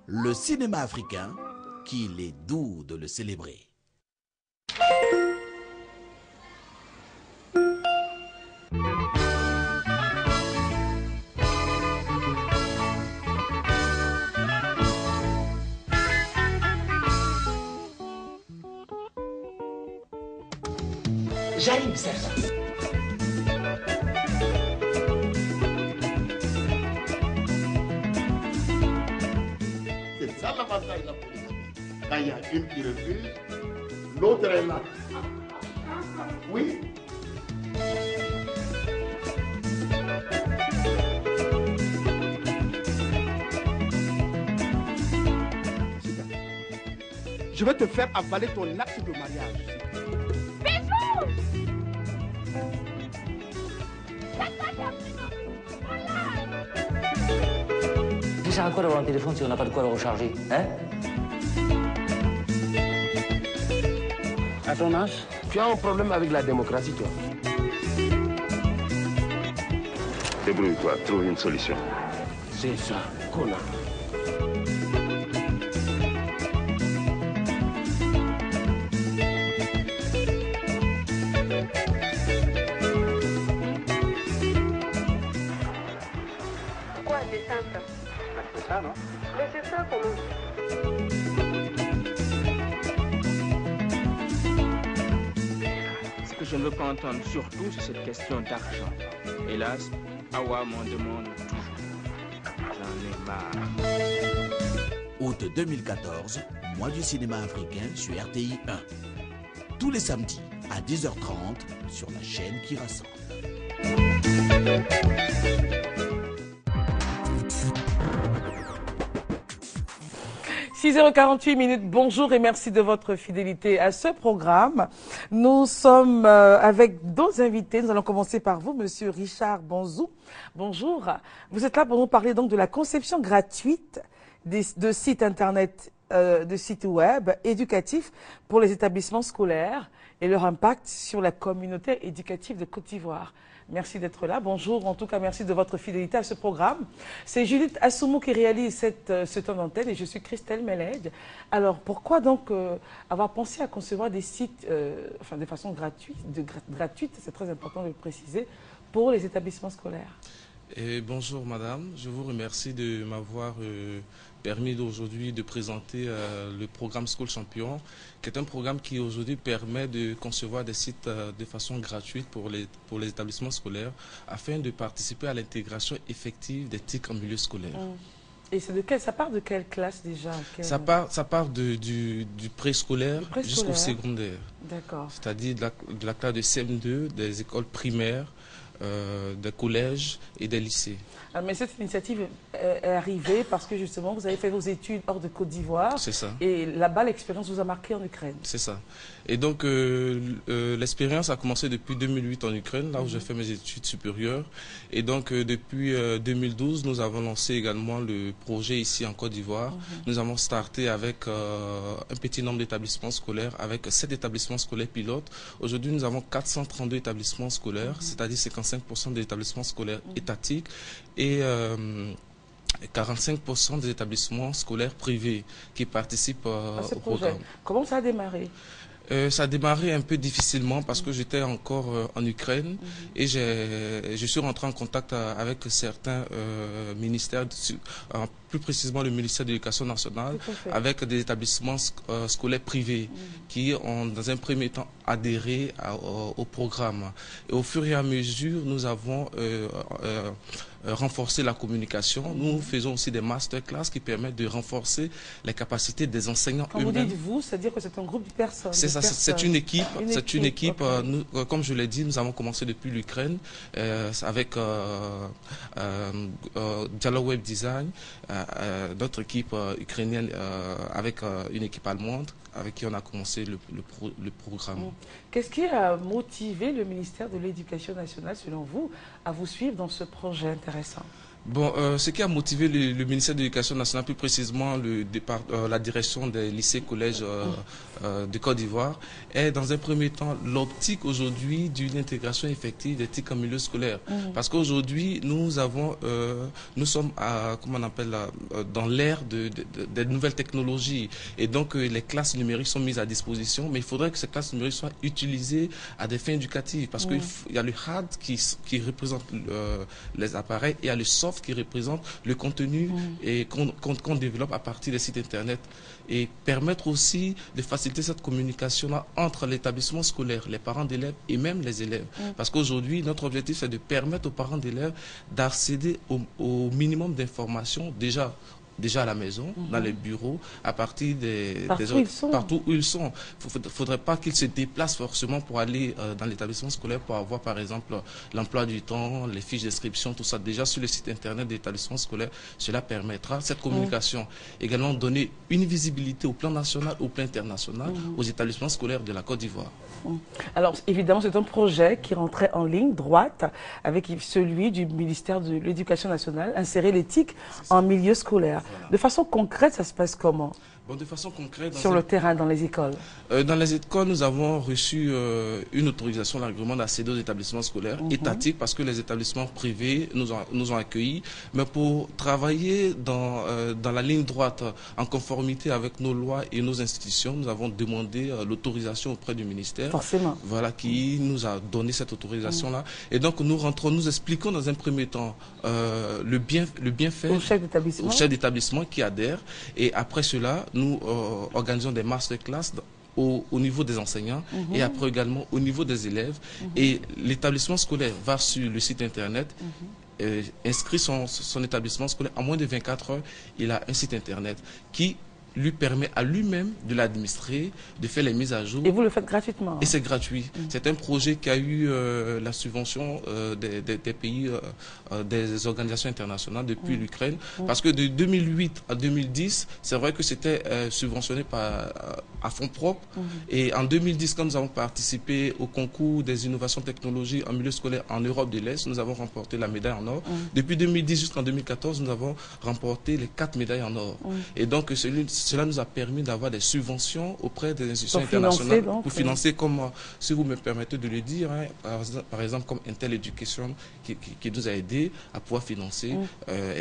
Le cinéma africain, qu'il est doux de le célébrer. J'arrive, sergent. C'est ça l'avantage de la police. Quand il y a une qui refuse, l'autre est là. Oui. Je vais te faire avaler ton acte de mariage. Ça sert à quoi d'avoir un téléphone si on n'a pas de quoi le recharger, hein? À ton âge, tu as un problème avec la démocratie, toi. Débrouille-toi, trouve une solution. C'est ça, connard. Pourquoi c'est simple? C'est ça, non? Mais c'est ça comment? Ce que je ne veux pas entendre surtout, c'est cette question d'argent. Hélas, Awa m'en demande toujours. J'en ai marre. Août 2014, mois du cinéma africain sur RTI 1. Tous les samedis à 10h30 sur la chaîne qui rassemble. 6h48, bonjour et merci de votre fidélité à ce programme. Nous sommes avec d'autres invités. Nous allons commencer par vous, monsieur Richard Bonzou. Bonjour. Vous êtes là pour nous parler donc de la conception gratuite de sites internet, de sites web éducatifs pour les établissements scolaires et leur impact sur la communauté éducative de Côte d'Ivoire. Merci d'être là. Bonjour. En tout cas, merci de votre fidélité à ce programme. C'est Judith Assoumou qui réalise ce temps d'antenne et je suis Christelle Meled. Alors, pourquoi donc avoir pensé à concevoir des sites de façon gratuite, c'est très important de le préciser, pour les établissements scolaires? Et bonjour madame, je vous remercie de m'avoir permis aujourd'hui de présenter le programme School Champion, qui est un programme qui aujourd'hui permet de concevoir des sites de façon gratuite pour les établissements scolaires afin de participer à l'intégration effective des TIC en milieu scolaire. Et ça part de quelle classe déjà? Ça part du préscolaire jusqu'au secondaire. D'accord. C'est-à-dire de la classe de CM2, des écoles primaires, des collèges et des lycées. Mais cette initiative est arrivée parce que justement vous avez fait vos études hors de Côte d'Ivoire. C'est ça. Et là-bas l'expérience vous a marqué en Ukraine. C'est ça. Et donc l'expérience a commencé depuis 2008 en Ukraine, là où j'ai fait mes études supérieures. Et donc depuis 2012, nous avons lancé également le projet ici en Côte d'Ivoire. Nous avons starté avec un petit nombre d'établissements scolaires, avec 7 établissements scolaires pilotes. Aujourd'hui, nous avons 432 établissements scolaires, c'est-à-dire 55% des établissements scolaires étatiques et 45% des établissements scolaires privés qui participent au programme. Comment ça a démarré? Ça a démarré un peu difficilement parce que j'étais encore en Ukraine et je suis rentré en contact avec certains ministères, plus précisément le ministère de l'Éducation nationale, avec des établissements scolaires privés qui ont dans un premier temps adhéré au programme. Et au fur et à mesure, nous avons renforcer la communication. Nous faisons aussi des masterclass qui permettent de renforcer les capacités des enseignants eux-mêmes. Quand vous dites vous, c'est-à-dire que c'est un groupe de personnes. C'est ça, c'est une équipe. C'est une équipe. Okay. Nous, comme je l'ai dit, nous avons commencé depuis l'Ukraine avec Dialogue Web Design, d'autres équipes ukrainiennes avec une équipe allemande avec qui on a commencé le programme. Qu'est-ce qui a motivé le ministère de l'Éducation nationale, selon vous, à vous suivre dans ce projet intéressant? Bon, ce qui a motivé le ministère de l'Éducation nationale, plus précisément la direction des lycées, collèges de Côte d'Ivoire, est dans un premier temps l'optique aujourd'hui d'une intégration effective des TIC en milieu scolaire. Parce qu'aujourd'hui, nous sommes comment on appelle, dans l'ère des nouvelles technologies. Et donc, les classes numériques sont mises à disposition, mais il faudrait que ces classes numériques soient utilisées à des fins éducatives. Parce qu'il y a le hard qui représente les appareils et il y a le soft qui représente le contenu et qu'on développe à partir des sites internet, et permettre aussi de faciliter cette communication-là entre l'établissement scolaire, les parents d'élèves et même les élèves. Parce qu'aujourd'hui, notre objectif, c'est de permettre aux parents d'élèves d'accéder au minimum d'informations déjà à la maison, dans les bureaux, à partir partout où ils sont. Il ne faudrait pas qu'ils se déplacent forcément pour aller dans l'établissement scolaire pour avoir, par exemple, l'emploi du temps, les fiches d'inscription, tout ça. Déjà sur le site internet de l'établissement scolaire, cela permettra cette communication. Également donner une visibilité au plan national, au plan international, aux établissements scolaires de la Côte d'Ivoire. Alors, évidemment, c'est un projet qui rentrait en ligne droite avec celui du ministère de l'Éducation nationale, insérer l'éthique en milieu scolaire. Voilà. De façon concrète, ça se passe comment? Bon, de façon concrète, sur le terrain, dans les écoles. Dans les écoles, nous avons reçu une autorisation, l'agrément d'accéder aux établissements scolaires étatiques, parce que les établissements privés nous ont accueillis. Mais pour travailler dans la ligne droite, en conformité avec nos lois et nos institutions, nous avons demandé l'autorisation auprès du ministère. Forcément. Voilà, qui nous a donné cette autorisation-là. Et donc, nous expliquons dans un premier temps le bienfait au chef d'établissement qui adhère. Et après cela, nous organisons des masterclass au niveau des enseignants et après également au niveau des élèves. Et l'établissement scolaire va sur le site internet, inscrit son établissement scolaire. En moins de 24 heures, il a un site internet qui lui permet à lui-même de l'administrer, de faire les mises à jour. Et vous le faites gratuitement? Et c'est gratuit. C'est un projet qui a eu la subvention des pays, des organisations internationales depuis l'Ukraine. Parce que de 2008 à 2010, c'est vrai que c'était subventionné à fonds propres. Et en 2010, quand nous avons participé au concours des innovations technologiques en milieu scolaire en Europe de l'Est, nous avons remporté la médaille en or. Depuis 2010 jusqu'en 2014, nous avons remporté les 4 médailles en or. Et donc, cela nous a permis d'avoir des subventions auprès des institutions internationales pour financer, comme, si vous me permettez de le dire, par exemple comme Intel Education qui nous a aidés à pouvoir financer,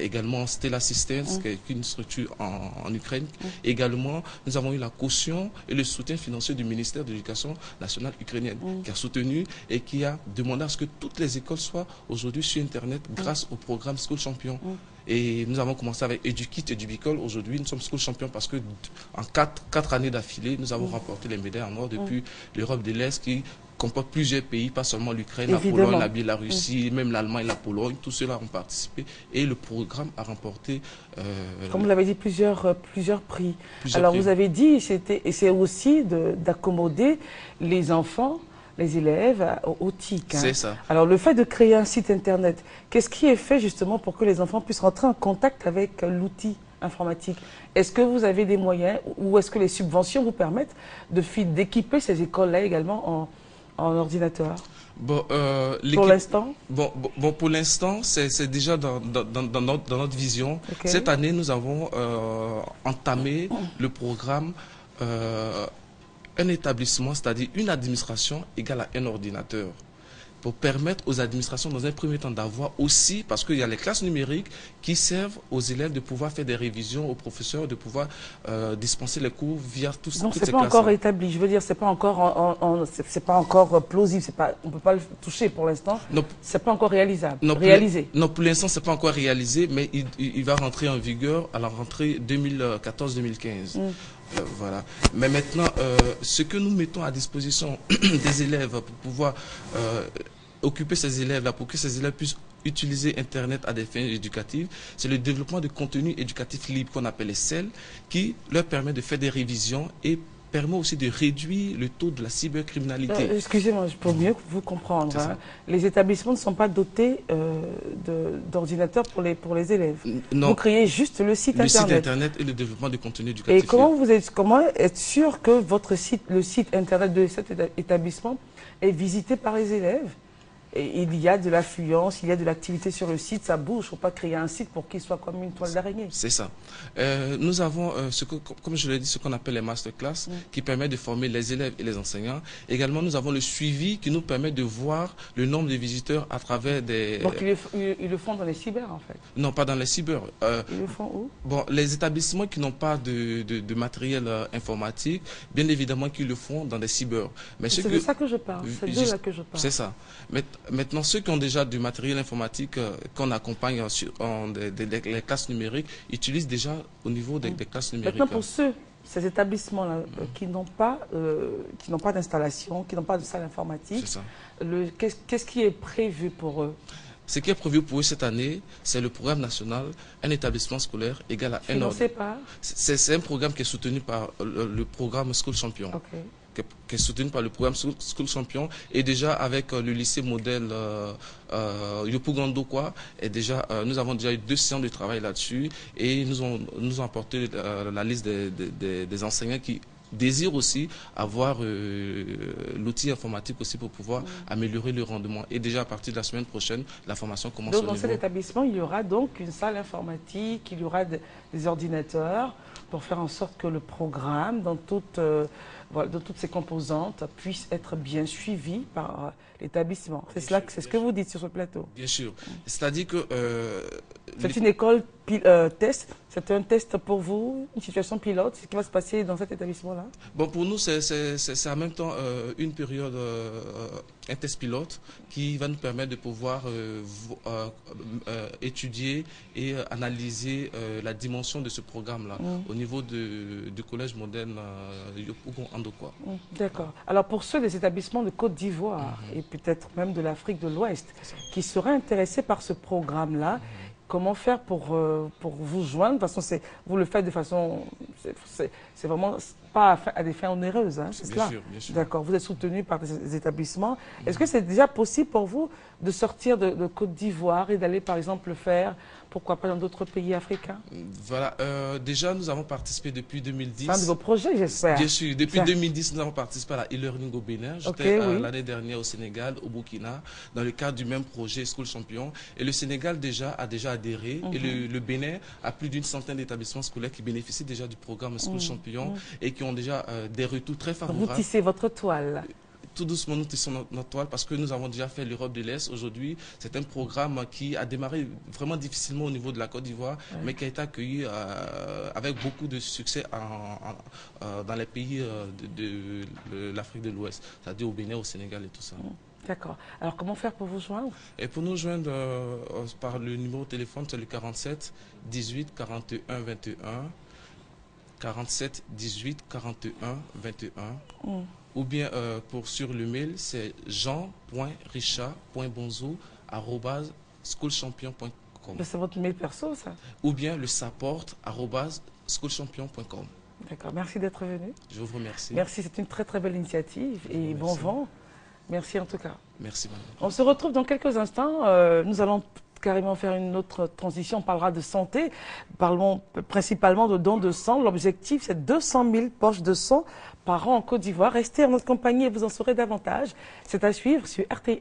également Stella Systems qui est une structure en Ukraine. Également, nous avons eu la caution et le soutien financier du ministère de l'Éducation nationale ukrainienne qui a soutenu et qui a demandé à ce que toutes les écoles soient aujourd'hui sur Internet grâce au programme School Champion. Et nous avons commencé avec EduKit et EduBicol. Aujourd'hui, nous sommes School Champions parce que en 4 années d'affilée, nous avons remporté les médailles en or depuis l'Europe de l'Est qui comporte plusieurs pays, pas seulement l'Ukraine, la Pologne, la Biélorussie, même l'Allemagne, la Pologne. Tous ceux-là ont participé et le programme a remporté... comme vous l'avez dit, plusieurs prix. Alors vous avez dit, c'est aussi d'accommoder les enfants, les élèves au TIC. C'est ça. Alors, le fait de créer un site internet, qu'est-ce qui est fait justement pour que les enfants puissent rentrer en contact avec l'outil informatique? Est-ce que vous avez des moyens ou est-ce que les subventions vous permettent d'équiper ces écoles-là également en ordinateur? Bon, pour l'instant pour l'instant, c'est déjà dans notre vision. Cette année, nous avons entamé le programme un établissement, c'est-à-dire une administration égale à un ordinateur, pour permettre aux administrations dans un premier temps d'avoir aussi, parce qu'il y a les classes numériques qui servent aux élèves de pouvoir faire des révisions, aux professeurs de pouvoir dispenser les cours via toutes ces classes. Donc c'est pas encore établi, je veux dire, c'est pas encore plausible, on ne peut pas le toucher pour l'instant, c'est pas encore réalisable, réalisé. Non, pour l'instant c'est pas encore réalisé, mais il va rentrer en vigueur à la rentrée 2014-2015. Voilà. Mais maintenant, ce que nous mettons à disposition des élèves pour pouvoir occuper ces élèves-là, pour que ces élèves puissent utiliser Internet à des fins éducatives, c'est le développement de contenus éducatifs libres qu'on appelle les CEL, qui leur permet de faire des révisions et permet aussi de réduire le taux de la cybercriminalité. Excusez-moi, pour mieux vous comprendre, les établissements ne sont pas dotés d'ordinateurs pour les élèves. Non. Vous créez juste le site Internet. Le site Internet et le développement de contenu éducatif. Et comment être sûr que le site Internet de cet établissement est visité par les élèves Et il y a de l'affluence, il y a de l'activité sur le site, ça bouge. Il ne faut pas créer un site pour qu'il soit comme une toile d'araignée. C'est ça. Nous avons, comme je l'ai dit, ce qu'on appelle les masterclass, qui permet de former les élèves et les enseignants. Également, nous avons le suivi qui nous permet de voir le nombre de visiteurs à travers des... Donc, ils le font dans les cyber, en fait? Non, pas dans les cyber. Ils le font où? Bon, les établissements qui n'ont pas de matériel informatique, bien évidemment qu'ils le font dans des cyber. C'est de ça que je parle, c'est de là que je parle. C'est ça. Maintenant, ceux qui ont déjà du matériel informatique qu'on accompagne les classes numériques, utilisent déjà au niveau des classes numériques. Maintenant, pour ces établissements-là qui n'ont pas d'installation, qui n'ont pas de salle informatique, qu'est-ce qui est prévu pour eux? Ce qui est prévu pour eux cette année, c'est le programme national, un établissement scolaire égal à un ordre. Financé par? C'est un programme qui est soutenu par le programme School Champion. Okay. Qui est soutenu par le programme School Champion, et déjà avec le lycée modèle Yopougon-Dokwa, nous avons déjà eu 2 séances de travail là-dessus, et ils nous ont apporté la liste des enseignants qui désirent aussi avoir l'outil informatique aussi pour pouvoir améliorer le rendement. Et déjà à partir de la semaine prochaine, la formation commence. Donc dans cet établissement, il y aura donc une salle informatique, il y aura des ordinateurs pour faire en sorte que le programme, dans toutes ces composantes, puisse être bien suivi par l'établissement. C'est ce que vous dites sur ce plateau. Bien sûr. C'est-à-dire que... c'est une école test. C'est un test pour vous, une situation pilote, ce qui va se passer dans cet établissement-là? Bon, pour nous, c'est en même temps une période, un test pilote qui va nous permettre de pouvoir étudier et analyser la dimension de ce programme-là au niveau du collège moderne Yopougon-Ndokwa. D'accord. Alors pour ceux des établissements de Côte d'Ivoire et peut-être même de l'Afrique de l'Ouest qui seraient intéressés par ce programme-là, comment faire pour vous joindre? De toute façon, vous le faites de façon... C'est vraiment pas à des fins onéreuses, hein, c'est cela? Bien sûr. D'accord. Vous êtes soutenu par des établissements. Est-ce que c'est déjà possible pour vous de sortir de Côte d'Ivoire et d'aller, par exemple, le faire, pourquoi pas dans d'autres pays africains? Voilà. Déjà, nous avons participé depuis 2010. C'est un de vos projets, j'espère. Bien sûr. Depuis 2010, nous avons participé à la e-learning au Bénin. J'étais l'année dernière au Sénégal, au Burkina, dans le cadre du même projet School Champion. Et le Sénégal a déjà adhéré. Et le Bénin a plus d'une centaine d'établissements scolaires qui bénéficient déjà du programme School Champion et qui ont déjà des retours très favorables. Vous tissez votre toile. Tout doucement, nous tissons notre toile parce que nous avons déjà fait l'Europe de l'Est. Aujourd'hui, c'est un programme qui a démarré vraiment difficilement au niveau de la Côte d'Ivoire, mais qui a été accueilli avec beaucoup de succès dans les pays de l'Afrique de l'Ouest, c'est-à-dire au Bénin, au Sénégal et tout ça. D'accord. Alors, comment faire pour vous joindre? Et pour nous joindre par le numéro de téléphone, c'est le 47 18 41 21. 47 18 41 21. Ou bien sur le mail, c'est jean.richard.bonzo@schoolchampion.com. C'est votre mail perso, ça? Ou bien le support@schoolchampion.com. D'accord. Merci d'être venu. Je vous remercie. Merci, c'est une très très belle initiative et bon vent. Merci en tout cas. Merci, madame. On se retrouve dans quelques instants. Nous allons carrément faire une autre transition. On parlera de santé. Parlons principalement de dons de sang. L'objectif, c'est 200 000 poches de sang par an en Côte d'Ivoire. Restez en notre compagnie et vous en saurez davantage. C'est à suivre sur RTI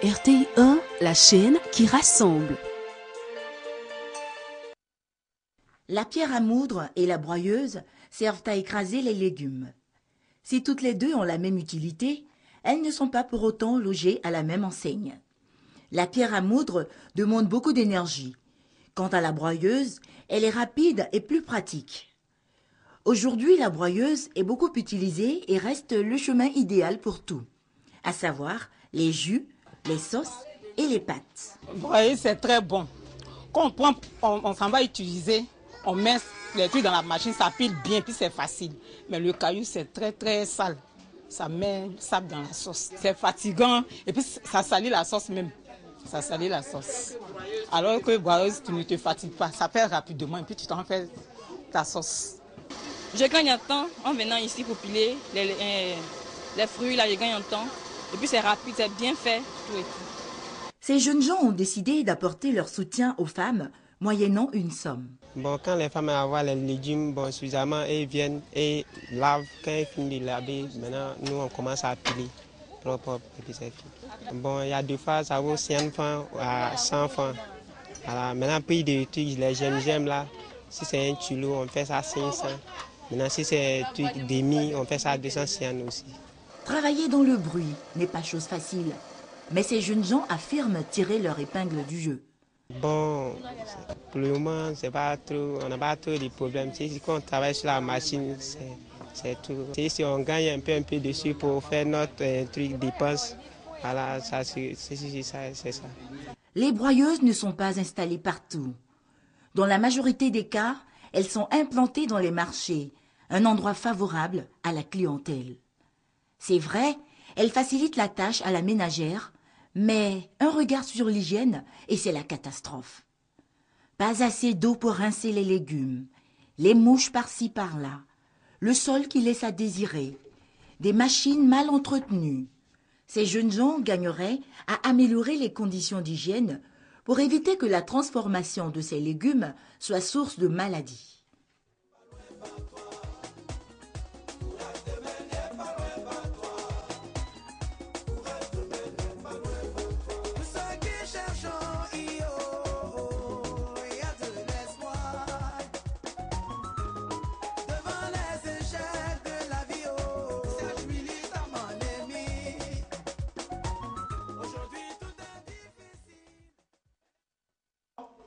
1. RTI 1, la chaîne qui rassemble. La pierre à moudre et la broyeuse servent à écraser les légumes. Si toutes les deux ont la même utilité, elles ne sont pas pour autant logées à la même enseigne. La pierre à moudre demande beaucoup d'énergie. Quant à la broyeuse, elle est rapide et plus pratique. Aujourd'hui, la broyeuse est beaucoup utilisée et reste le chemin idéal pour tout, à savoir les jus, les sauces et les pâtes. Broyer, c'est très bon. Quand on s'en va utiliser, on met les trucs dans la machine, ça pile bien, puis c'est facile. Mais le caillou, c'est très très sale. Ça met le sable dans la sauce. C'est fatigant et puis ça salit la sauce même. Ça salit la sauce. Alors que broyeuse, tu ne te fatigues pas. Ça fait rapidement et puis tu t'en fais ta sauce. Je gagne en temps en venant ici pour piler les fruits, là je gagne en temps. Et puis c'est rapide, c'est bien fait, tout et tout. Ces jeunes gens ont décidé d'apporter leur soutien aux femmes moyennant une somme. Bon, quand les femmes envoient les légumes suffisamment, elles viennent et lavent. Quand elles finissent de laver, maintenant, nous, on commence à piler. Propre, et puis c'est fini. Bon, il y a 2 fois, ça vaut 100 francs à 100 francs. Voilà. Maintenant, prix de trucs, les j'aime là, si c'est un kilo, on fait ça à 500. Maintenant, si c'est un truc demi, on fait ça à 250 aussi. Travailler dans le bruit n'est pas chose facile, mais ces jeunes gens affirment tirer leur épingle du jeu. Bon, pour le moment, c'est pas trop, on n'a pas trop de problèmes. Si on travaille sur la machine, c'est tout. Si on gagne un peu dessus pour faire notre truc dépense, voilà, c'est ça. Les broyeuses ne sont pas installées partout. Dans la majorité des cas, elles sont implantées dans les marchés, un endroit favorable à la clientèle. C'est vrai, elles facilitent la tâche à la ménagère, mais un regard sur l'hygiène et c'est la catastrophe. Pas assez d'eau pour rincer les légumes, les mouches par-ci par-là, le sol qui laisse à désirer, des machines mal entretenues. Ces jeunes gens gagneraient à améliorer les conditions d'hygiène pour éviter que la transformation de ces légumes soit source de maladies.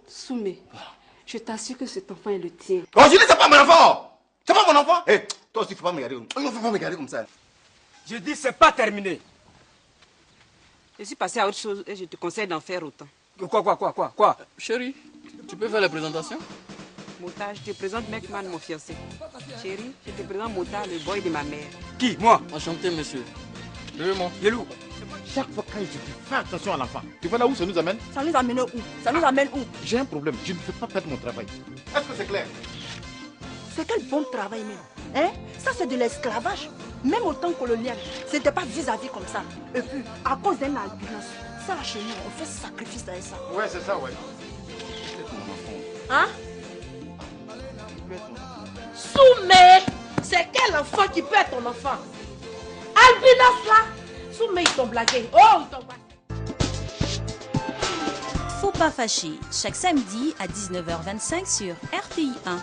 Soumé, je t'assure que cet enfant est le tien. Oh, je dis c'est pas mon enfant. C'est pas mon enfant. Hé, toi aussi, il faut pas me regarder comme ça. Je dis c'est pas terminé. Je suis passé à autre chose et je te conseille d'en faire autant. Quoi Chérie, tu peux faire la présentation? Mota, je te présente Mekman, mon fiancé. Chérie, je te présente Mota, le boy de ma mère. Qui? Moi? Enchanté, monsieur. Levez-moi. Yelou. Chaque fois quand je dis fais attention à l'enfant, tu vois là où ça nous amène? Ça nous amène où? Ça nous amène où? J'ai un problème, je ne veux pas perdre mon travail. Est-ce que c'est clair? C'est quel bon travail même. Hein? Ça c'est de l'esclavage. Même au temps colonial, c'était pas vis-à-vis comme ça. Et puis, à cause d'un albinos, ça chez nous, on fait sacrifice à ça. Ouais, c'est ça, ouais. Hein? Soumé, c'est quel enfant qui peut être ton enfant? Albinos là? Soumé, ils t'ont blagué. Oh, ils t'ont blagué. Faut pas fâcher, chaque samedi à 19h25 sur RTI 1.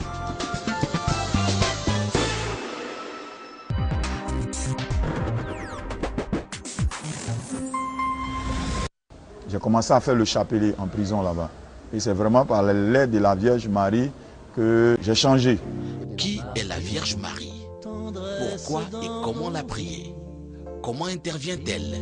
J'ai commencé à faire le chapelet en prison là-bas. Et c'est vraiment par l'aide de la Vierge Marie que j'ai changé. Qui est la Vierge Marie? Pourquoi et comment la prier? Comment intervient-elle?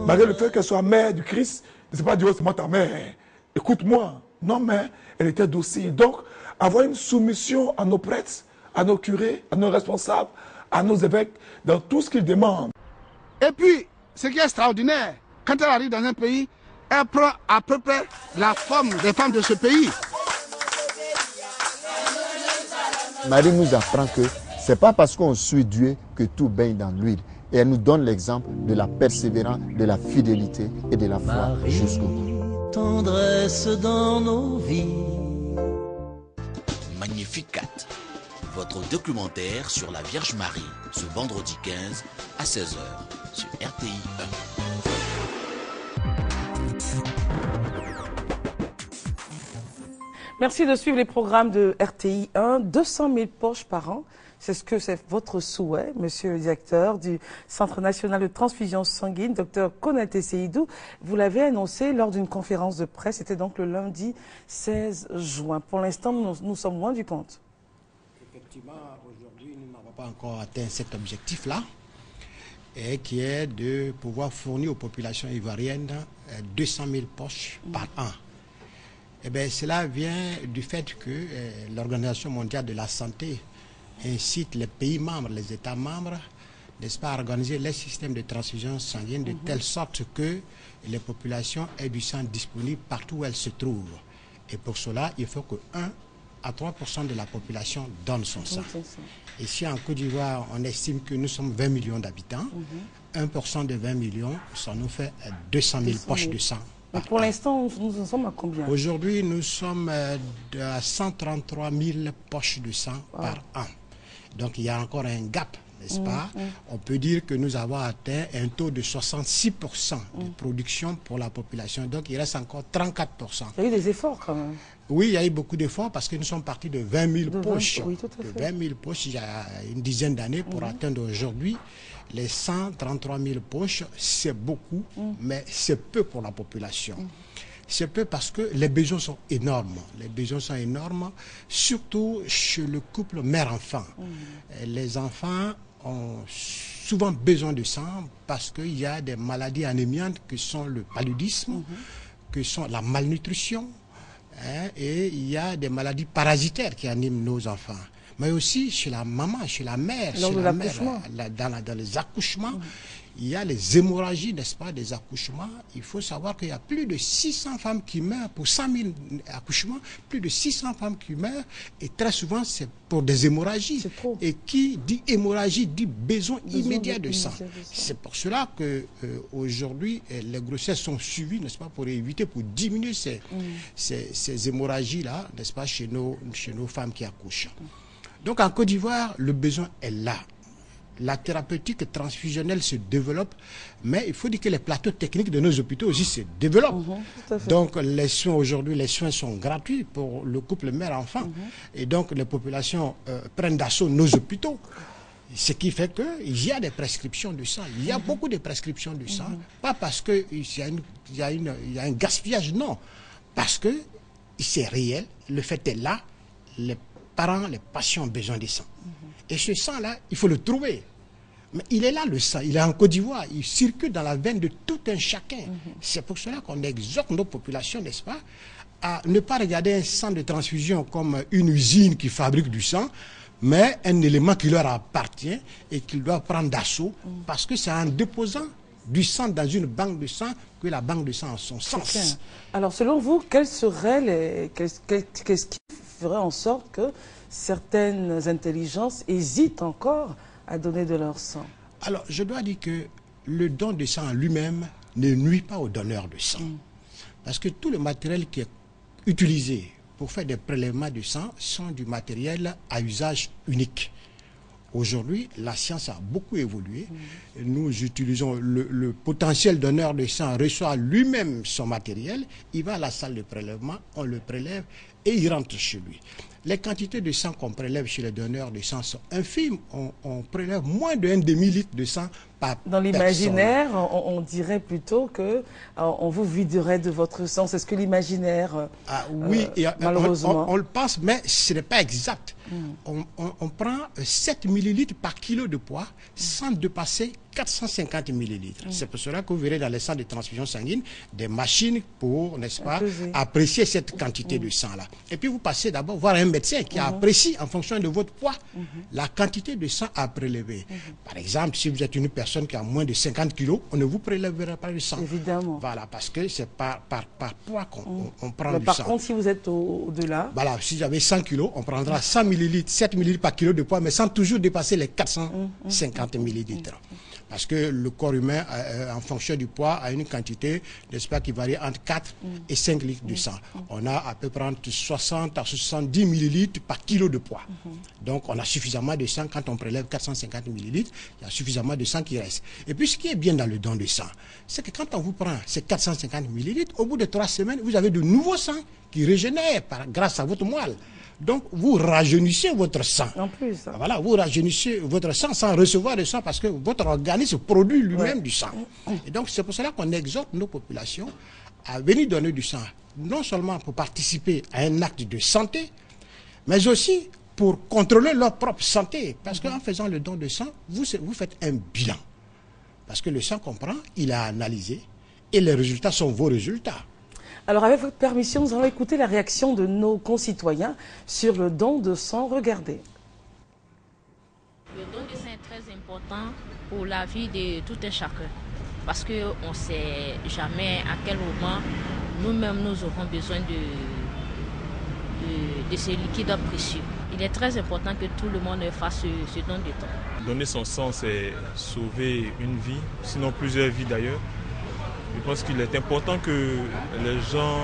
Malgré le fait qu'elle soit mère du Christ, ne sais pas dire, oh, c'est moi ta mère, écoute-moi. Non, mais elle était docile. Donc, avoir une soumission à nos prêtres, à nos curés, à nos responsables, à nos évêques, dans tout ce qu'ils demandent. Et puis, ce qui est extraordinaire, quand elle arrive dans un pays, elle prend à peu près la forme des femmes de ce pays. Marie nous apprend que ce n'est pas parce qu'on suit Dieu que tout baigne dans l'huile. Et elle nous donne l'exemple de la persévérance, de la fidélité et de la foi jusqu'au bout. Tendresse dans nos vies. Magnificat, votre documentaire sur la Vierge Marie, ce vendredi 15 à 16h sur RTI 1. Merci de suivre les programmes de RTI 1, 200 000 poches par an. C'est ce que c'est votre souhait, monsieur le directeur du Centre national de transfusion sanguine, docteur Konaté Seydou. Vous l'avez annoncé lors d'une conférence de presse, c'était donc le lundi 16 juin. Pour l'instant, nous sommes loin du compte. Effectivement, aujourd'hui, nous n'avons pas encore atteint cet objectif-là, et qui est de pouvoir fournir aux populations ivoiriennes 200 000 poches par an. Eh bien, cela vient du fait que l'Organisation mondiale de la santé incite les pays membres, les États membres, n'est-ce pas, à organiser les systèmes de transfusion sanguine de telle sorte que les populations aient du sang disponible partout où elles se trouvent. Et pour cela, il faut que 1 à 3% de la population donne son sang. Ici, en Côte d'Ivoire, on estime que nous sommes 20 millions d'habitants. 1% de 20 millions, ça nous fait 200 000 poches de sang Pour l'instant, nous en sommes à combien? Aujourd'hui, nous sommes à 133 000 poches de sang par an. Donc il y a encore un gap, n'est-ce pas? On peut dire que nous avons atteint un taux de 66% de production pour la population. Donc il reste encore 34%. Il y a eu des efforts quand même. Oui, il y a eu beaucoup d'efforts parce que nous sommes partis de 20 000 poches. Oui, tout à fait. De 20 000 poches il y a une dizaine d'années pour atteindre aujourd'hui les 133 000 poches. C'est beaucoup, mais c'est peu pour la population. C'est peu parce que les besoins sont énormes. Les besoins sont énormes, surtout chez le couple mère-enfant. Les enfants ont souvent besoin de sang parce qu'il y a des maladies anémiantes que sont le paludisme, que sont la malnutrition, et il y a des maladies parasitaires qui animent nos enfants. Mais aussi chez la maman, chez la mère, dans les accouchements, il y a les hémorragies, n'est-ce pas, des accouchements. Il faut savoir qu'il y a plus de 600 femmes qui meurent pour 100 000 accouchements, plus de 600 femmes qui meurent, et très souvent c'est pour des hémorragies. Et qui dit hémorragie dit besoin immédiat de sang. C'est pour cela que aujourd'hui les grossesses sont suivies, n'est-ce pas, pour éviter, pour diminuer ces hémorragies-là, n'est-ce pas, chez nos femmes qui accouchent. Donc en Côte d'Ivoire, le besoin est là. La thérapeutique transfusionnelle se développe, mais il faut dire que les plateaux techniques de nos hôpitaux aussi se développent. Donc les soins aujourd'hui, les soins sont gratuits pour le couple mère-enfant. Et donc les populations prennent d'assaut nos hôpitaux. Ce qui fait qu'il y a des prescriptions de sang. Il y a beaucoup de prescriptions de sang. Pas parce qu'il y a un gaspillage, non. Parce que c'est réel, le fait est là, les parents, les patients ont besoin de sang. Et ce sang-là, il faut le trouver. Mais il est là, le sang. Il est en Côte d'Ivoire. Il circule dans la veine de tout un chacun. C'est pour cela qu'on exhorte nos populations, n'est-ce pas, à ne pas regarder un centre de transfusion comme une usine qui fabrique du sang, mais un élément qui leur appartient et qu'ils doivent prendre d'assaut, parce que c'est en déposant du sang dans une banque de sang que la banque de sang a son sens. Alors, selon vous, qu'est-ce qui ferait en sorte que certaines intelligences hésitent encore à donner de leur sang? Alors, je dois dire que le don de sang en lui-même ne nuit pas au donneur de sang. Parce que tout le matériel qui est utilisé pour faire des prélèvements de sang sont du matériel à usage unique. Aujourd'hui, la science a beaucoup évolué. Nous utilisons le potentiel donneur de sang reçoit lui-même son matériel, il va à la salle de prélèvement, on le prélève et il rentre chez lui. Les quantités de sang qu'on prélève chez les donneurs de sang sont infimes. On prélève moins de 1/2 litre de sang par personne. Dans l'imaginaire, on dirait plutôt que on vous viderait de votre sang. C'est ce que l'imaginaire, oui, malheureusement. On le pense, mais ce n'est pas exact. On prend 7 millilitres par kilo de poids sans dépasser 450 millilitres. C'est pour cela que vous verrez dans les centres de transfusion sanguine des machines pour, n'est-ce pas, apprécier cette quantité de sang-là. Et puis vous passez d'abord voir un médecin qui apprécie en fonction de votre poids la quantité de sang à prélever. Par exemple, si vous êtes une personne qui a moins de 50 kilos, on ne vous prélèvera pas le sang. Évidemment. Voilà, parce que c'est par poids qu'on prend mais du par sang. Par contre, si vous êtes au-delà... Voilà, si j'avais 100 kilos, on prendra 100 millilitres, 7 millilitres par kilo de poids, mais sans toujours dépasser les 450 millilitres. Parce que le corps humain, en fonction du poids, a une quantité, n'est-ce pas, qui varie entre 4 et 5 litres de sang. On a à peu près entre 60 à 70 millilitres par kilo de poids. Donc, on a suffisamment de sang. Quand on prélève 450 millilitres, il y a suffisamment de sang qui reste. Et puis, ce qui est bien dans le don de sang, c'est que quand on vous prend ces 450 millilitres, au bout de 3 semaines, vous avez de nouveaux sangs qui régénèrent grâce à votre moelle. Donc, vous rajeunissez votre sang. En plus. Voilà, vous rajeunissez votre sang sans recevoir de sang parce que votre organisme produit lui-même du sang. Et donc, c'est pour cela qu'on exhorte nos populations à venir donner du sang, non seulement pour participer à un acte de santé, mais aussi pour contrôler leur propre santé. Parce qu'en faisant le don de sang, vous faites un bilan. Parce que le sang qu'on prend, il est analysé et les résultats sont vos résultats. Alors, avec votre permission, nous allons écouter la réaction de nos concitoyens sur le don de sang. Regardez. Le don de sang est très important pour la vie de tout un chacun. Parce qu'on ne sait jamais à quel moment nous-mêmes nous aurons besoin de ce liquide précieux. Il est très important que tout le monde fasse ce don de sang. Donner son sang, c'est sauver une vie, sinon plusieurs vies d'ailleurs. Je pense qu'il est important que les gens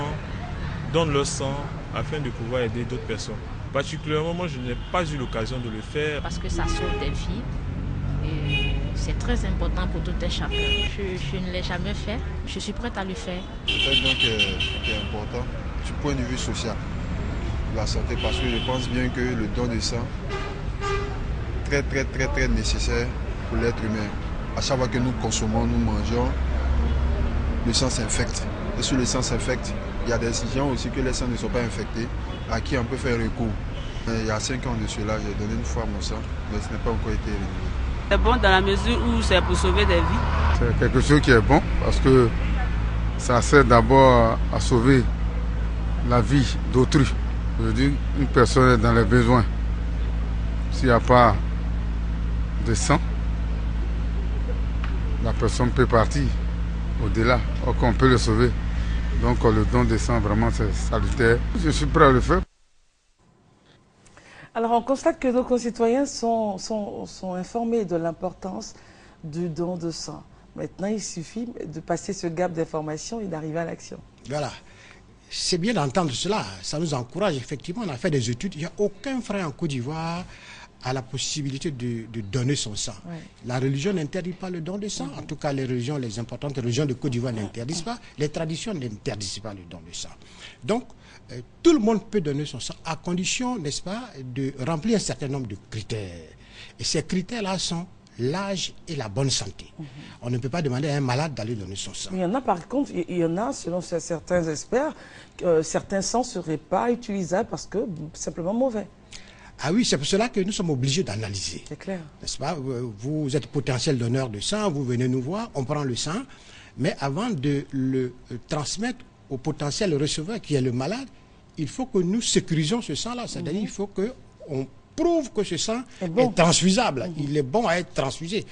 donnent leur sang afin de pouvoir aider d'autres personnes. Particulièrement, moi, je n'ai pas eu l'occasion de le faire. Parce que ça sauve des vies. Et c'est très important pour tout un chacun. Je ne l'ai jamais fait. Je suis prête à le faire. C'est un don qui est important du point de vue social de la santé, parce que je pense bien que le don de sang est très nécessaire pour l'être humain. À chaque fois que nous consommons, nous mangeons, le sang s'infecte. Et si le sang s'infecte, il y a des gens aussi que les sangs ne sont pas infectés, à qui on peut faire recours. Il y a 5 ans de cela, j'ai donné une fois mon sang, mais ce n'est pas encore été renouvelé. C'est bon dans la mesure où c'est pour sauver des vies. C'est quelque chose qui est bon parce que ça sert d'abord à sauver la vie d'autrui. Je veux dire, une personne est dans les besoins. S'il n'y a pas de sang, la personne peut partir au-delà, or qu'on peut le sauver. Donc le don de sang, vraiment, c'est salutaire. Je suis prêt à le faire. Alors, on constate que nos concitoyens sont informés de l'importance du don de sang. Maintenant, il suffit de passer ce gap d'information et d'arriver à l'action. Voilà. C'est bien d'entendre cela. Ça nous encourage. Effectivement, on a fait des études. Il n'y a aucun frère en Côte d'Ivoire à la possibilité de donner son sang. Ouais. La religion n'interdit pas le don de sang. En tout cas, les religions, les importantes religions de Côte d'Ivoire n'interdisent pas. Les traditions n'interdisent pas le don de sang. Donc, tout le monde peut donner son sang à condition, n'est-ce pas, de remplir un certain nombre de critères. Et ces critères-là sont l'âge et la bonne santé. On ne peut pas demander à un malade d'aller donner son sang. Il y en a par contre, il y en a, selon certains experts, certains sangs ne seraient pas utilisables parce que simplement mauvais. Ah oui, c'est pour cela que nous sommes obligés d'analyser. C'est clair. N'est-ce pas? Vous êtes potentiel donneur de sang, vous venez nous voir, on prend le sang, mais avant de le transmettre au potentiel receveur qui est le malade, il faut que nous sécurisions ce sang-là. C'est-à-dire qu'il faut qu'on prouve que ce sang est transfusable. Il est bon à être transfusé.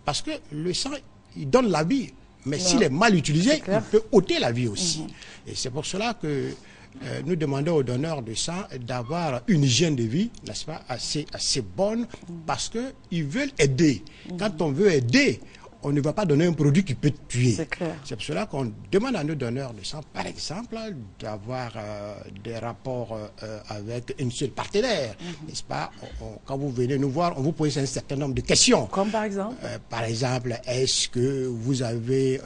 Parce que le sang, il donne la vie. Mais s'il est mal utilisé, il peut ôter la vie aussi. Et c'est pour cela que nous demandons aux donneurs de sang d'avoir une hygiène de vie, n'est-ce pas, assez bonne, parce qu'ils veulent aider. Quand on veut aider, on ne va pas donner un produit qui peut tuer. C'est pour cela qu'on demande à nos donneurs de sang, par exemple, d'avoir des rapports avec une seule partenaire. N'est-ce pas? Quand vous venez nous voir, on vous pose un certain nombre de questions. Comme par exemple? Par exemple, est-ce que vous avez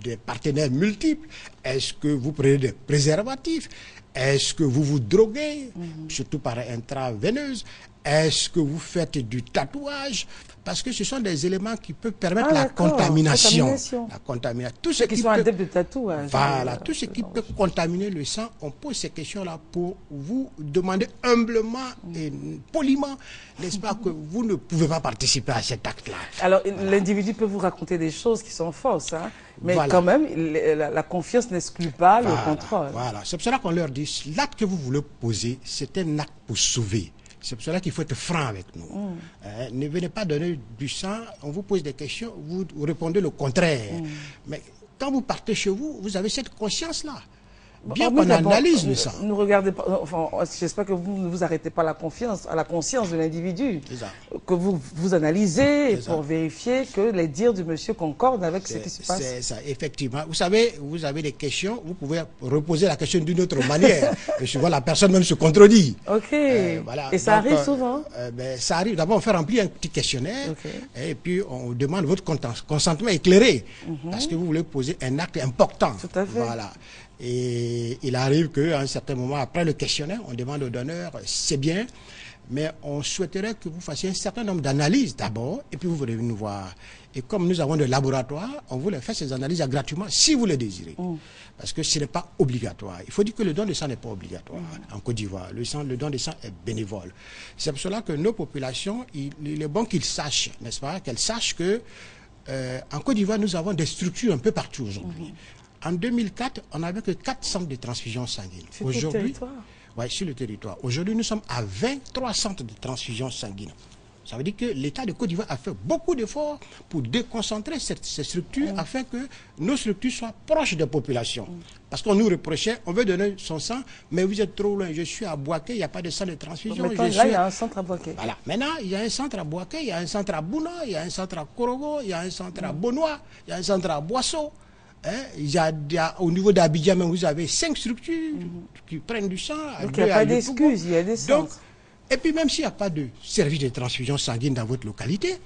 des partenaires multiples? Est-ce que vous prenez des préservatifs? Est-ce que vous vous droguez, surtout par intraveineuse? Est-ce que vous faites du tatouage? Parce que ce sont des éléments qui peuvent permettre la contamination. La contamination. Tout ce qui sont adeptes de tatouage. Voilà, tout ce qui peut contaminer le sang, on pose ces questions-là pour vous demander humblement et poliment, n'est-ce pas, que vous ne pouvez pas participer à cet acte-là. Alors, l'individu peut vous raconter des choses qui sont fausses, hein, mais quand même, la confiance n'exclut pas le contrôle. Voilà, c'est pour cela qu'on leur dit, l'acte que vous voulez poser, c'est un acte pour sauver. C'est pour cela qu'il faut être franc avec nous. Ne venez pas donner du sang, on vous pose des questions, vous répondez le contraire. Mais quand vous partez chez vous, vous avez cette conscience-là. Bien qu'on analyse le sang. Ne regardez pas, enfin, j'espère que vous ne vous arrêtez pas à la conscience de l'individu. Que vous analysez pour vérifier que les dires du monsieur concordent avec ce qui se passe. C'est ça, effectivement. Vous savez, vous avez des questions, vous pouvez reposer la question d'une autre manière. Et souvent, la personne même se contredit. Ok. Voilà. Et ça arrive souvent? Ça arrive. D'abord, on fait remplir un petit questionnaire. Et puis, on demande votre consentement éclairé. Parce que vous voulez poser un acte important. Tout à fait. Voilà. Et il arrive qu'à un certain moment, après le questionnaire, on demande au donneur, c'est bien, mais on souhaiterait que vous fassiez un certain nombre d'analyses d'abord, et puis vous venez nous voir. Et comme nous avons des laboratoires, on vous les fait ces analyses gratuitement, si vous le désirez. Parce que ce n'est pas obligatoire. Il faut dire que le don de sang n'est pas obligatoire en Côte d'Ivoire. Le don de sang est bénévole. C'est pour cela que nos populations, il est bon qu'ils sachent, n'est-ce pas, qu'elles sachent que en Côte d'Ivoire, nous avons des structures un peu partout aujourd'hui. En 2004, on n'avait que 4 centres de transfusion sanguine. Sur le territoire? Oui, sur le territoire. Aujourd'hui, nous sommes à 23 centres de transfusion sanguine. Ça veut dire que l'État de Côte d'Ivoire a fait beaucoup d'efforts pour déconcentrer ces structures afin que nos structures soient proches des populations. Parce qu'on nous reprochait, on veut donner son sang, mais vous êtes trop loin. Je suis à Boaké, il n'y a pas de centre de transfusion. Là, il y a un centre à Boaké. Voilà. Maintenant, il y a un centre à Boaké, il y a un centre à Bouna, il y a un centre à Korogo, il y a un centre à Bonois, il y a un centre à Boisseau. Au niveau d'Abidjan, même, vous avez 5 structures qui prennent du sang. Donc il n'y a pas d'excuses, il y a des centres. Et puis même s'il n'y a pas de service de transfusion sanguine dans votre localité,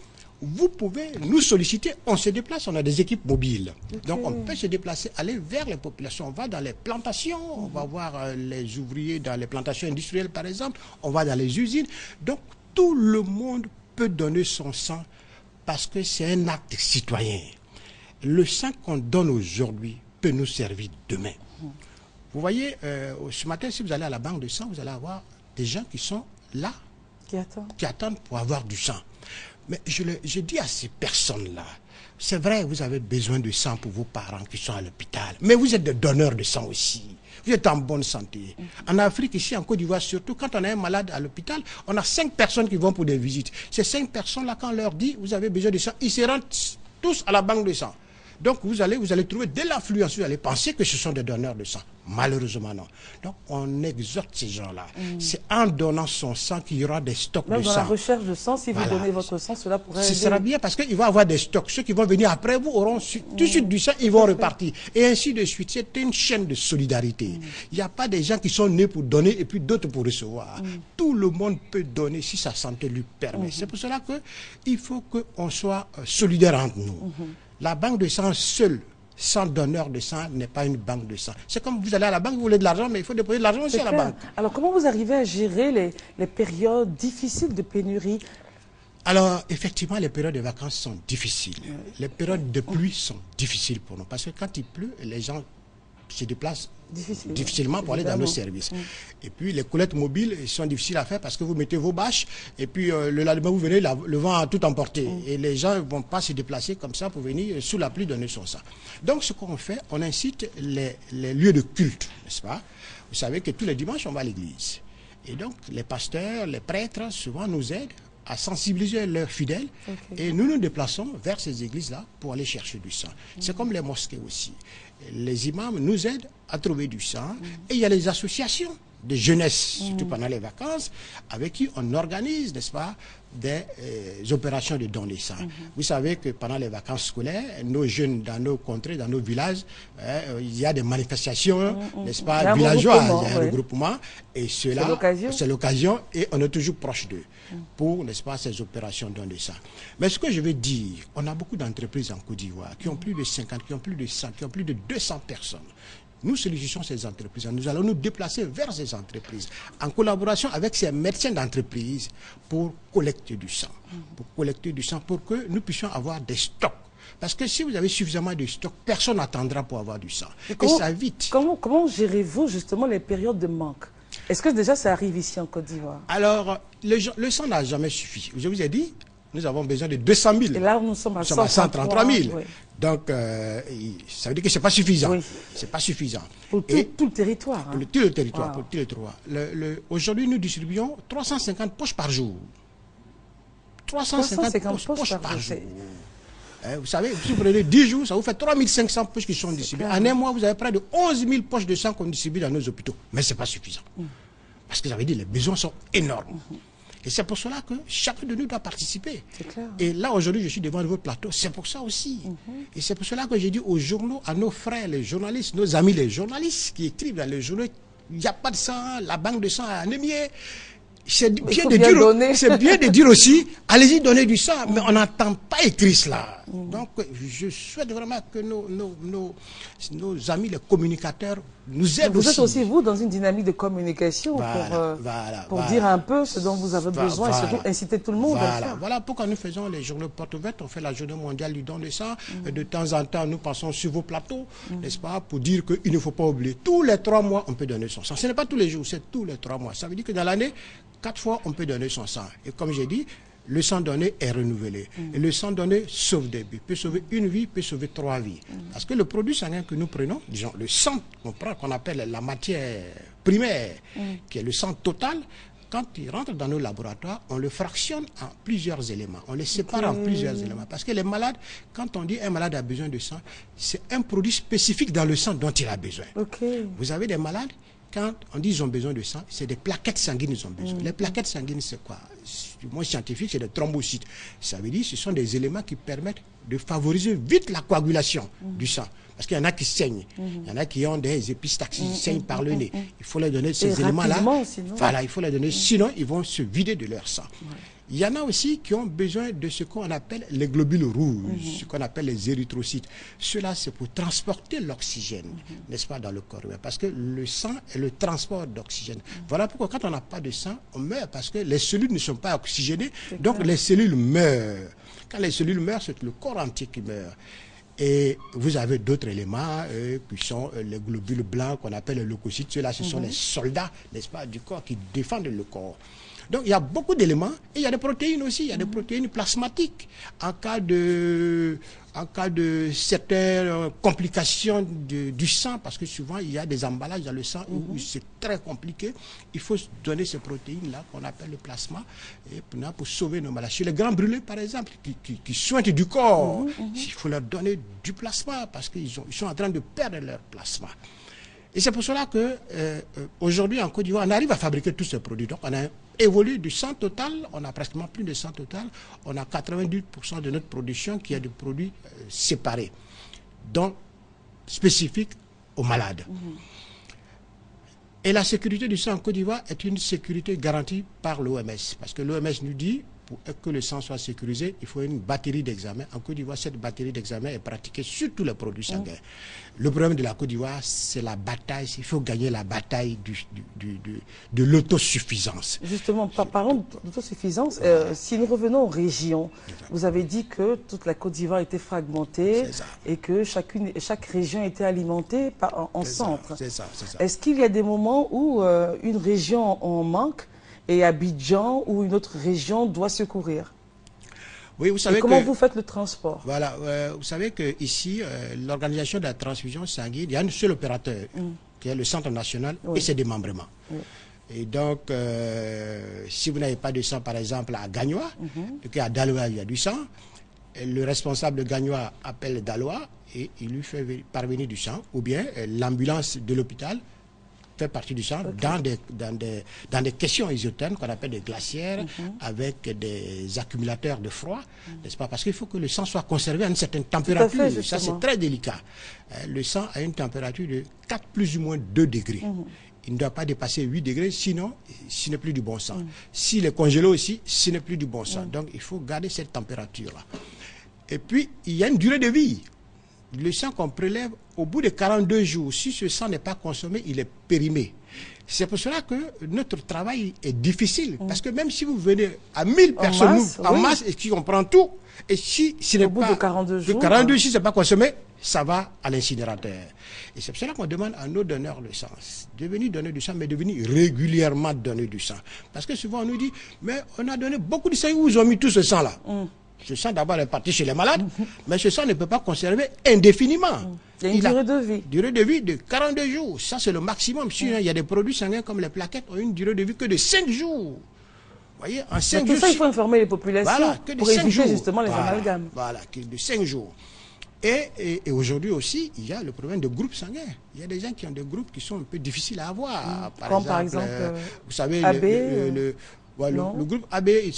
vous pouvez nous solliciter, on se déplace, on a des équipes mobiles. Donc on peut se déplacer, aller vers les populations, on va dans les plantations, on va voir les ouvriers dans les plantations industrielles par exemple, on va dans les usines. Donc tout le monde peut donner son sang parce que c'est un acte citoyen. Le sang qu'on donne aujourd'hui peut nous servir demain. Vous voyez, ce matin, si vous allez à la banque de sang, vous allez avoir des gens qui sont là, qui attendent pour avoir du sang. Mais je dis à ces personnes-là, c'est vrai, vous avez besoin de sang pour vos parents qui sont à l'hôpital, mais vous êtes des donneurs de sang aussi. Vous êtes en bonne santé. En Afrique, ici, en Côte d'Ivoire, surtout, quand on a un malade à l'hôpital, on a 5 personnes qui vont pour des visites. Ces 5 personnes-là, quand on leur dit, vous avez besoin de sang, ils se rendent tous à la banque de sang. Donc vous allez trouver dès l'affluence, vous allez penser que ce sont des donneurs de sang. Malheureusement non. Donc on exhorte ces gens-là. C'est en donnant son sang qu'il y aura des stocks de sang. Dans la recherche de sang, si vous donnez votre sang, cela pourrait aider. Ce sera bien parce qu'il va y avoir des stocks. Ceux qui vont venir après vous auront tout de suite du sang, ils vont repartir. Et ainsi de suite. C'est une chaîne de solidarité. Il n'y a pas des gens qui sont nés pour donner et puis d'autres pour recevoir. Tout le monde peut donner si sa santé lui permet. C'est pour cela qu'il faut qu'on soit solidaires entre nous. La banque de sang seule, sans donneur de sang, n'est pas une banque de sang. C'est comme vous allez à la banque, vous voulez de l'argent, mais il faut déposer de l'argent aussi à la banque. Alors comment vous arrivez à gérer les périodes difficiles de pénurie? Alors effectivement, les périodes de vacances sont difficiles. Les périodes de pluie sont difficiles pour nous. Parce que quand il pleut, les gens se déplacent difficilement pour aller dans nos services. Et puis les collectes mobiles sont difficiles à faire parce que vous mettez vos bâches et puis le lendemain vous venez, le vent a tout emporté. Et les gens ne vont pas se déplacer comme ça pour venir sous la pluie donner son sang. Donc ce qu'on fait, on incite les lieux de culte, n'est-ce pas? Vous savez que tous les dimanches on va à l'église. Et donc les pasteurs, les prêtres souvent nous aident à sensibiliser leurs fidèles et nous nous déplaçons vers ces églises-là pour aller chercher du sang. C'est comme les mosquées aussi. Les imams nous aident à trouver du sang et il y a les associations de jeunesse, surtout pendant les vacances, avec qui on organise, n'est-ce pas, des opérations de don de sang. Vous savez que pendant les vacances scolaires, nos jeunes dans nos contrées, dans nos villages, il y a des manifestations, n'est-ce pas, villageoises, il y a un regroupement, et cela, c'est l'occasion, et on est toujours proche d'eux pour, n'est-ce pas, ces opérations de don de sang. Mais ce que je veux dire, on a beaucoup d'entreprises en Côte d'Ivoire qui ont plus de 50, qui ont plus de 100, qui ont plus de 200 personnes. Nous sollicitons ces entreprises. Nous allons nous déplacer vers ces entreprises en collaboration avec ces médecins d'entreprise pour collecter du sang. Pour collecter du sang pour que nous puissions avoir des stocks. Parce que si vous avez suffisamment de stocks, personne n'attendra pour avoir du sang. Et ça vite. Comment gérez-vous justement les périodes de manque? Est-ce que déjà ça arrive ici en Côte d'Ivoire? Alors, le sang n'a jamais suffi. Je vous ai dit, nous avons besoin de 200 000. Et là, nous sommes à 133 000. Oui. Donc, ça veut dire que ce n'est pas suffisant. Oui. Ce n'est pas suffisant. Pour tout le territoire. Pour tout le territoire. Pour tout le territoire. Aujourd'hui, nous distribuons 350 poches par jour. 350 poches par jour. Vous savez, si vous prenez 10 jours, ça vous fait 3500 poches qui sont distribuées. En un mois, vous avez près de 11 000 poches de sang qu'on distribue dans nos hôpitaux. Mais ce n'est pas suffisant. Parce que ça veut dire que les besoins sont énormes. Et c'est pour cela que chacun de nous doit participer. Et là, aujourd'hui, je suis devant votre plateau. C'est pour ça aussi. Et c'est pour cela que j'ai dit aux journaux, à nos frères, les journalistes, nos amis, les journalistes qui écrivent dans les journaux, il n'y a pas de sang, la banque de sang a anémié. C'est bien de dire aussi, allez-y donner du sang, mais on n'entend pas écrire cela. Donc, je souhaite vraiment que nos amis, les communicateurs, nous aident aussi. Vous êtes aussi, vous, dans une dynamique de communication pour dire un peu ce dont vous avez besoin et surtout inciter tout le monde à le faire. Voilà pourquoi nous faisons les journées portes ouvertes. On fait la journée mondiale du don de sang. De temps en temps, nous passons sur vos plateaux, n'est-ce pas, pour dire qu'il ne faut pas oublier. Tous les 3 mois, on peut donner son sang. Ce n'est pas tous les jours, c'est tous les 3 mois. Ça veut dire que dans l'année, 4 fois, on peut donner son sang. Et comme j'ai dit, le sang donné est renouvelé. Et le sang donné sauve des vies. Peut sauver une vie, peut sauver 3 vies. Parce que le produit sanguin que nous prenons, disons le sang qu'on prend, qu'on appelle la matière primaire, qui est le sang total, quand il rentre dans nos laboratoires, on le fractionne en plusieurs éléments. On les sépare en plusieurs éléments. Parce que les malades, quand on dit un malade a besoin de sang, c'est un produit spécifique dans le sang dont il a besoin. Vous avez des malades, quand on dit qu'ils ont besoin de sang, c'est des plaquettes sanguines qu'ils ont besoin. Les plaquettes sanguines, c'est quoi? du moins scientifique, c'est des thrombocytes. Ça veut dire que ce sont des éléments qui permettent de favoriser vite la coagulation du sang. Parce qu'il y en a qui saignent, il y en a qui ont des épistaxis, qui saignent par le nez. Il faut leur donner ces éléments-là. Voilà, il faut leur donner, sinon ils vont se vider de leur sang. Il y en a aussi qui ont besoin de ce qu'on appelle les globules rouges, ce qu'on appelle les érythrocytes. Cela, c'est pour transporter l'oxygène, n'est-ce pas, dans le corps. Parce que le sang est le transport d'oxygène. Voilà pourquoi quand on n'a pas de sang, on meurt parce que les cellules ne sont pas oxygénées, donc les cellules meurent. Quand les cellules meurent, c'est le corps entier qui meurt. Et vous avez d'autres éléments qui sont les globules blancs qu'on appelle les leucocytes. Ceux-là, ce sont les soldats, n'est-ce pas, du corps qui défendent le corps. Donc il y a beaucoup d'éléments et il y a des protéines aussi, il y a des protéines plasmatiques en cas de certaines complications du sang, parce que souvent il y a des emballages dans le sang où c'est très compliqué. Il faut donner ces protéines-là qu'on appelle le plasma et pour sauver nos maladies. Chez les grands brûlés par exemple, qui soignent du corps, il faut leur donner du plasma parce qu'ils sont en train de perdre leur plasma. Et c'est pour cela que aujourd'hui en Côte d'Ivoire, on arrive à fabriquer tous ces produits. Donc on a évolué du sang total, on a pratiquement plus de sang total, on a 90% de notre production qui est de produits séparés, donc spécifiques aux malades. Et la sécurité du sang en Côte d'Ivoire est une sécurité garantie par l'OMS, parce que l'OMS nous dit pour que le sang soit sécurisé, il faut une batterie d'examen. En Côte d'Ivoire, cette batterie d'examen est pratiquée sur tous les produits sanguins. Le problème de la Côte d'Ivoire, c'est la bataille. Il faut gagner la bataille de l'autosuffisance. Justement, parlons d'autosuffisance. Si nous revenons aux régions, vous avez dit que toute la Côte d'Ivoire était fragmentée et que chaque région était alimentée en centre. C'est ça. Est-ce qu'il y a des moments où une région en manque et Abidjan ou une autre région doit secourir? Oui, vous savez comment vous faites le transport? Voilà, vous savez qu'ici, l'organisation de la transfusion sanguine, il y a un seul opérateur, qui est le Centre national, et ses démembrements. Et donc, si vous n'avez pas de sang, par exemple, à Gagnoa, et à Daloa, il y a du sang, le responsable de Gagnoa appelle Daloa et il lui fait parvenir du sang, ou bien l'ambulance de l'hôpital fait partie du sang dans des caissons isothermes qu'on appelle des glacières avec des accumulateurs de froid, n'est-ce pas? Parce qu'il faut que le sang soit conservé à une certaine température. Ça, c'est très délicat. Le sang a une température de 4 plus ou moins 2 degrés. Il ne doit pas dépasser 8 degrés, sinon ce n'est plus du bon sang. S'il est congelé aussi, ce n'est plus du bon sang. Donc il faut garder cette température-là. Et puis, il y a une durée de vie. Le sang qu'on prélève, au bout de 42 jours, si ce sang n'est pas consommé, il est périmé. C'est pour cela que notre travail est difficile. Parce que même si vous venez à 1000 personnes en masse et qui comprend tout, et si ce n'est pas... de 42 jours, si ce n'est pas consommé, ça va à l'incinérateur. Et c'est pour cela qu'on demande à nos donneurs de sang de venir donner du sang, mais de venir régulièrement donner du sang. Parce que souvent on nous dit, mais on a donné beaucoup de sang, où ils ont mis tout ce sang-là? Ce sang d'abord est parti chez les malades, mais ce sang ne peut pas conserver indéfiniment. Il y a une durée de vie. Durée de vie de 42 jours. Ça, c'est le maximum. Sinon, il y a des produits sanguins comme les plaquettes ont une durée de vie que de 5 jours. Vous voyez, en 5 jours. Tout ça, il faut informer les populations pour éviter justement les amalgames. Voilà, de 5 jours. Et aujourd'hui aussi, il y a le problème de groupes sanguins. Il y a des gens qui ont des groupes qui sont un peu difficiles à avoir. Par exemple, vous savez, AB, le groupe AB,